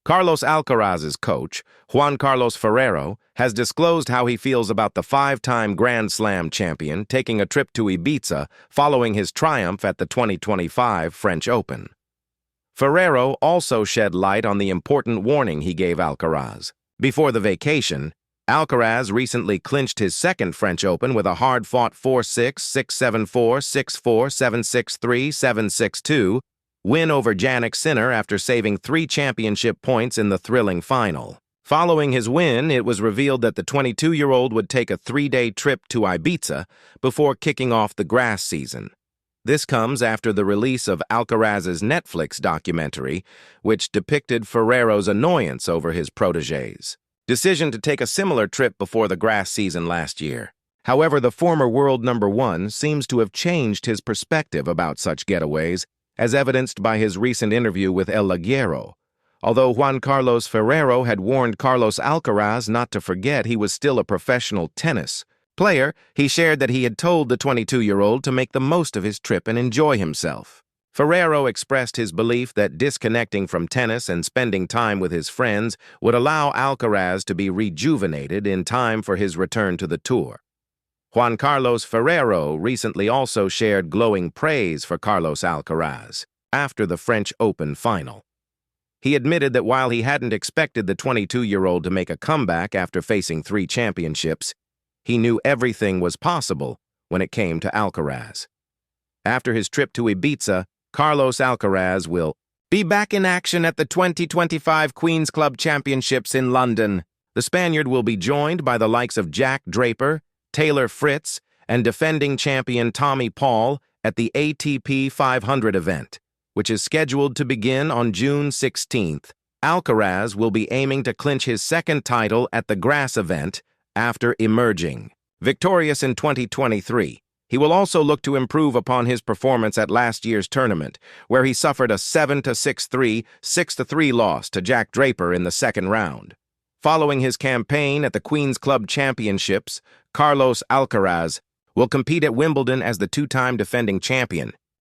Carlos Alcaraz's coach, Juan Carlos Ferrero, has disclosed how he feels about the five-time Grand Slam champion taking a trip to Ibiza following his triumph at the 2025 French Open. Ferrero also shed light on the important warning he gave Alcaraz. Before the vacation, Alcaraz recently clinched his second French Open with a hard-fought 4-6, 6-7-4, 6-4, 7-6-3, 7-6-2 win over Jannik Sinner after saving 3 championship points in the thrilling final. Following his win, it was revealed that the 22-year-old would take a 3-day trip to Ibiza before kicking off the grass season. This comes after the release of Alcaraz's Netflix documentary, which depicted Ferrero's annoyance over his protégé's decision to take a similar trip before the grass season last year. However, the former world number one seems to have changed his perspective about such getaways, as evidenced by his recent interview with El Ligero. Although Juan Carlos Ferrero had warned Carlos Alcaraz not to forget he was still a professional tennis player, he shared that he had told the 22-year-old to make the most of his trip and enjoy himself. Ferrero expressed his belief that disconnecting from tennis and spending time with his friends would allow Alcaraz to be rejuvenated in time for his return to the tour. Juan Carlos Ferrero recently also shared glowing praise for Carlos Alcaraz after the French Open final. He admitted that while he hadn't expected the 22-year-old to make a comeback after facing 3 championships, he knew everything was possible when it came to Alcaraz. After his trip to Ibiza, Carlos Alcaraz will be back in action at the 2025 Queen's Club Championships in London. The Spaniard will be joined by the likes of Jack Draper, Taylor Fritz, and defending champion Tommy Paul at the ATP 500 event, which is scheduled to begin on June 16th. Alcaraz will be aiming to clinch his second title at the grass event after emerging victorious in 2023. He will also look to improve upon his performance at last year's tournament, where he suffered a 7-6-3, 6-3 loss to Jack Draper in the second round. Following his campaign at the Queen's Club Championships, Carlos Alcaraz will compete at Wimbledon as the 2-time defending champion.